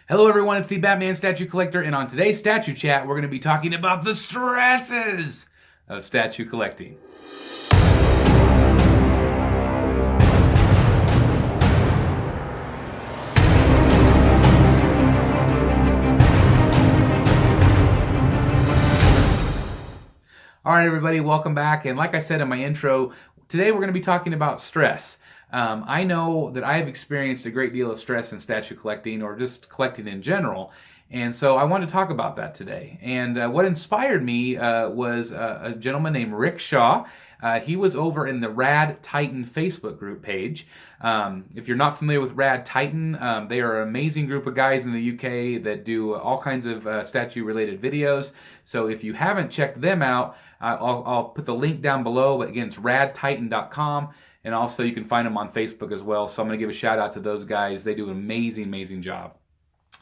Hello everyone, it's the Batman Statue Collector, and on today's Statue Chat, we're going to be talking about the stresses of statue collecting. All right, everybody, welcome back. And like I said in my intro, today we're going to be talking about stress. I know that I have experienced a great deal of stress in statue collecting or just collecting in general. And so I wanted to talk about that today. And what inspired me was a gentleman named Rick Shaw. He was over in the Rad Titan Facebook group page. If you're not familiar with Rad Titan, they are an amazing group of guys in the UK that do all kinds of statue related videos. So if you haven't checked them out, I'll put the link down below. But again, it's radtitan.com. And also you can find them on Facebook as well. So I'm going to give a shout out to those guys. They do an amazing, amazing job.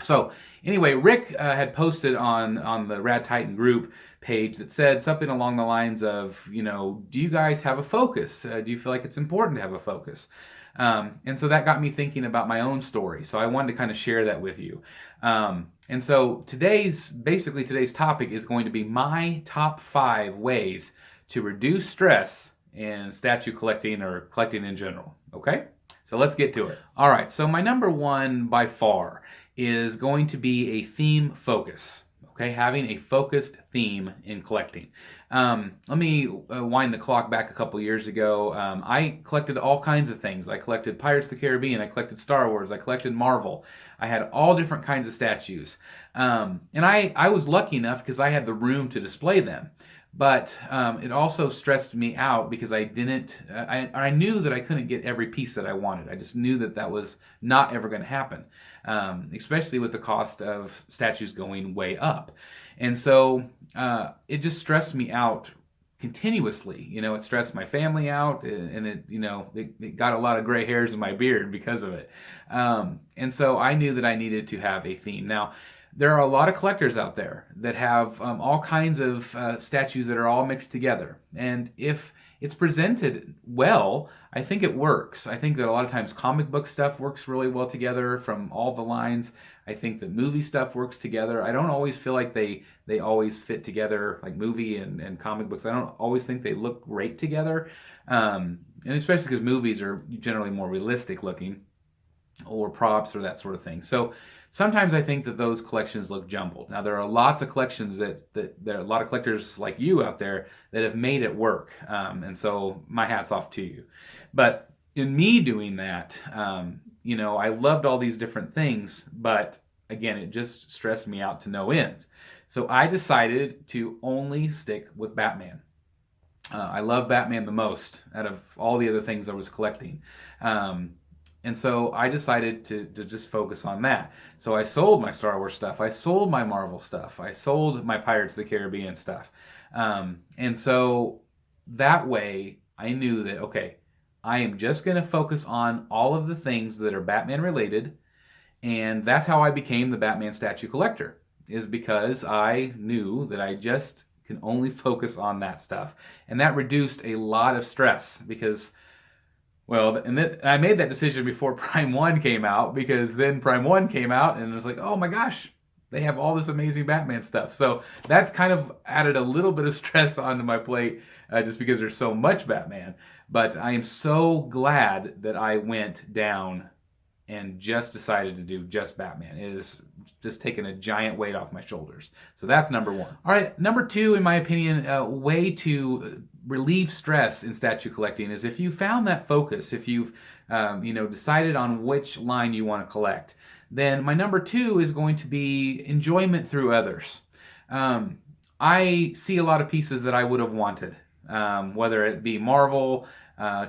So anyway, Rick had posted on the Rad Titan group page that said something along the lines of, do you guys have a focus? Do you feel like it's important to have a focus? And so that got me thinking about my own story. So I wanted to kind of share that with you. And so today's topic is going to be my top 5 ways to reduce stress in statue collecting or collecting in general. Okay? So let's get to it. All right, so my number 1 by far is going to be a theme focus. Okay, having a focused theme in collecting. Let me wind the clock back a couple years ago. I collected all kinds of things. I collected Pirates of the Caribbean. I collected Star Wars. I collected Marvel. I had all different kinds of statues. And I was lucky enough because I had the room to display them. But it also stressed me out because I knew that I couldn't get every piece that I wanted. I just knew that was not ever going to happen, especially with the cost of statues going way up. And so it just stressed me out continuously. It stressed my family out, and it got a lot of gray hairs in my beard because of it. And so I knew that I needed to have a theme. Now, there are a lot of collectors out there that have all kinds of statues that are all mixed together. And if it's presented well, I think it works. I think that a lot of times comic book stuff works really well together from all the lines. I think that movie stuff works together. I don't always feel like they always fit together, like movie and comic books. I don't always think they look great together. And especially because movies are generally more realistic looking, or props or that sort of thing. So sometimes I think that those collections look jumbled. Now there are lots of collections that there are a lot of collectors like you out there that have made it work, and so my hat's off to you. But in me doing that, I loved all these different things, but again, it just stressed me out to no end. So I decided to only stick with Batman. I love Batman the most out of all the other things I was collecting. And so I decided to just focus on that. So I sold my Star Wars stuff. I sold my Marvel stuff. I sold my Pirates of the Caribbean stuff. And so that way I knew that, okay, I am just going to focus on all of the things that are Batman related. And that's how I became the Batman statue collector, is because I knew that I just can only focus on that stuff. And that reduced a lot of stress because, well, and then I made that decision before Prime 1 came out, because then Prime 1 came out and it was like, oh my gosh, they have all this amazing Batman stuff. So that's kind of added a little bit of stress onto my plate just because there's so much Batman. But I am so glad that I went down and just decided to do just Batman. It has just taken a giant weight off my shoulders. So that's number 1. All right, number 2, in my opinion, a way to relieve stress in statue collecting is if you found that focus, if you've decided on which line you want to collect, then my number 2 is going to be enjoyment through others. I see a lot of pieces that I would have wanted, whether it be Marvel,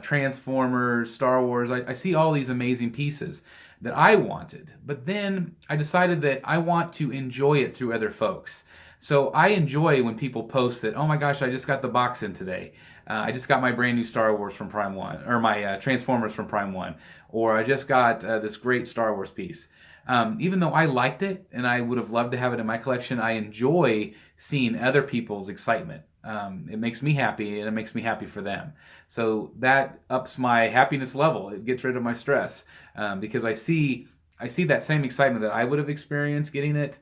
Transformers, Star Wars. I see all these amazing pieces that I wanted, but then I decided that I want to enjoy it through other folks. So I enjoy when people post that, oh my gosh, I just got the box in today. I just got my brand new Star Wars from Prime 1, or my Transformers from Prime 1, or I just got this great Star Wars piece. Even though I liked it and I would have loved to have it in my collection, I enjoy seeing other people's excitement. It makes me happy, and it makes me happy for them. So that ups my happiness level. It gets rid of my stress, because I see I see that same excitement that I would have experienced getting it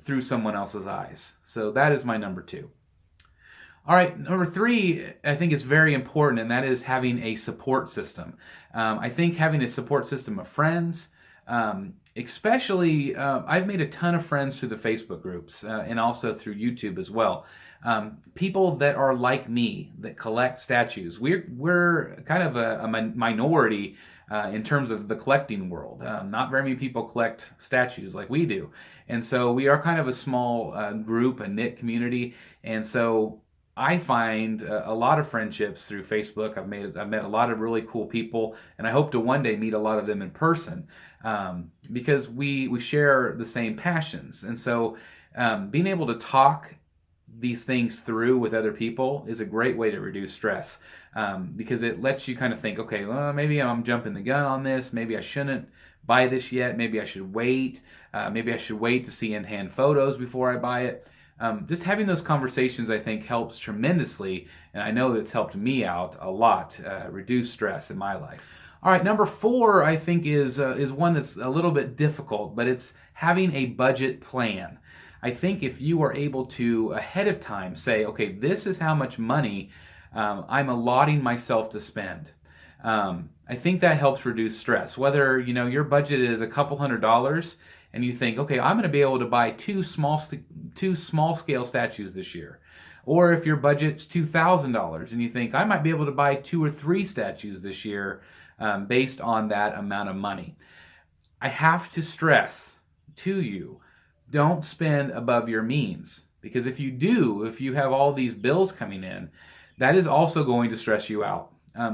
through someone else's eyes. So that is my number 2. All right, number 3, I think is very important, and that is having a support system. I think having a support system of friends, especially, I've made a ton of friends through the Facebook groups and also through YouTube as well. People that are like me that collect statues. We're kind of a minority in terms of the collecting world. Not very many people collect statues like we do, and so we are kind of a small group, a knit community, and so I find a lot of friendships through Facebook. I've met a lot of really cool people, and I hope to one day meet a lot of them in person because we share the same passions. And so being able to talk these things through with other people is a great way to reduce stress because it lets you kind of think, okay, well, maybe I'm jumping the gun on this. Maybe I shouldn't buy this yet. Maybe I should wait. Maybe I should wait to see in-hand photos before I buy it. Just having those conversations, I think, helps tremendously, and I know that's helped me out a lot, reduce stress in my life. All right, number 4, I think, is one that's a little bit difficult, but it's having a budget plan. I think if you are able to, ahead of time, say, okay, this is how much money I'm allotting myself to spend. I think that helps reduce stress. Whether your budget is a couple $100s, and you think, okay, I'm going to be able to buy two small scale statues this year. Or if your budget's $2,000 and you think, I might be able to buy 2 or 3 statues this year based on that amount of money. I have to stress to you, don't spend above your means. Because if you do, if you have all these bills coming in, that is also going to stress you out.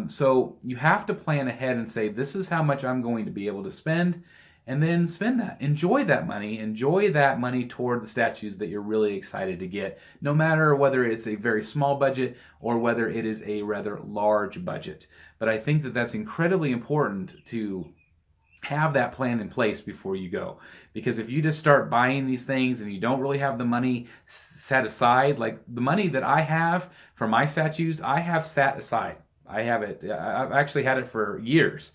So you have to plan ahead and say, this is how much I'm going to be able to spend. And then spend that. Enjoy that money. Enjoy that money toward the statues that you're really excited to get, no matter whether it's a very small budget or whether it is a rather large budget. But I think that that's incredibly important to have that plan in place before you go. Because if you just start buying these things and you don't really have the money set aside, like the money that I have for my statues, I have set aside. I have it. I've actually had it for years.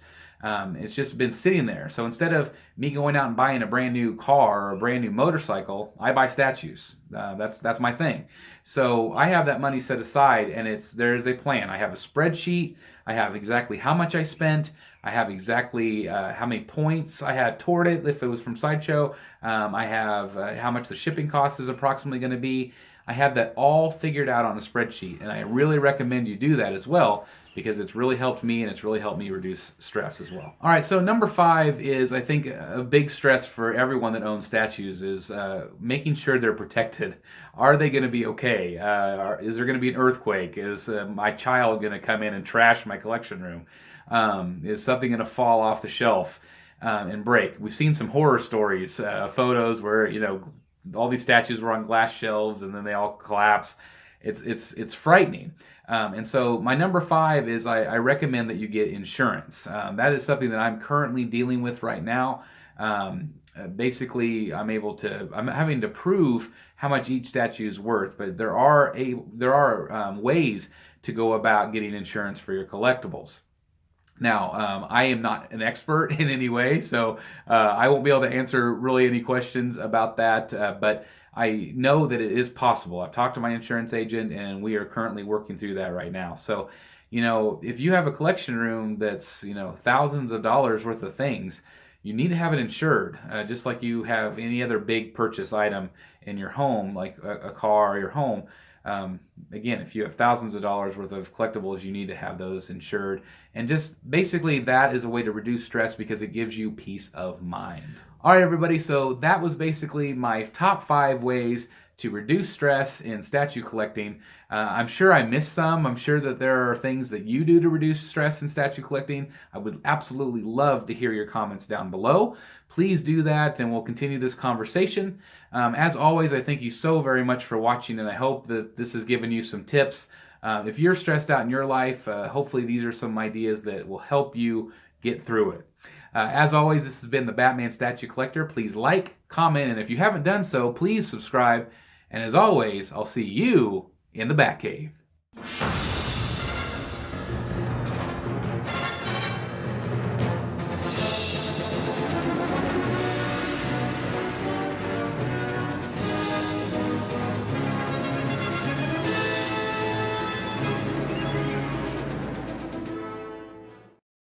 It's just been sitting there. So instead of me going out and buying a brand new car or a brand new motorcycle, I buy statues. That's my thing. So I have that money set aside, and there's a plan. I have a spreadsheet. I have exactly how much I spent. I have exactly how many points I had toward it if it was from Sideshow. I have how much the shipping cost is approximately going to be. I have that all figured out on a spreadsheet, and I really recommend you do that as well, because it's really helped me and it's really helped me reduce stress as well. All right, so number 5 is, I think, a big stress for everyone that owns statues is making sure they're protected. Are they going to be okay? Is there going to be an earthquake? Is my child going to come in and trash my collection room? Is something going to fall off the shelf and break? We've seen some horror stories, photos where, all these statues were on glass shelves and then they all collapse. It's frightening. And so my number 5 is I recommend that you get insurance. That is something that I'm currently dealing with right now. Basically, I'm having to prove how much each statue is worth, but there are ways to go about getting insurance for your collectibles. Now, I am not an expert in any way, so I won't be able to answer really any questions about that, but I know that it is possible. I've talked to my insurance agent, and we are currently working through that right now. So, if you have a collection room that's, thousands of dollars worth of things, you need to have it insured, just like you have any other big purchase item in your home, like a car or your home. Again, if you have thousands of dollars worth of collectibles, you need to have those insured. And just basically that is a way to reduce stress because it gives you peace of mind. All right, everybody, so that was basically my top 5 ways to reduce stress in statue collecting. I'm sure I missed some. I'm sure that there are things that you do to reduce stress in statue collecting. I would absolutely love to hear your comments down below. Please do that, and we'll continue this conversation. As always, I thank you so very much for watching, and I hope that this has given you some tips. If you're stressed out in your life, hopefully these are some ideas that will help you get through it. As always, this has been the Batman Statue Collector. Please like, comment, and if you haven't done so, please subscribe. And as always, I'll see you in the Batcave.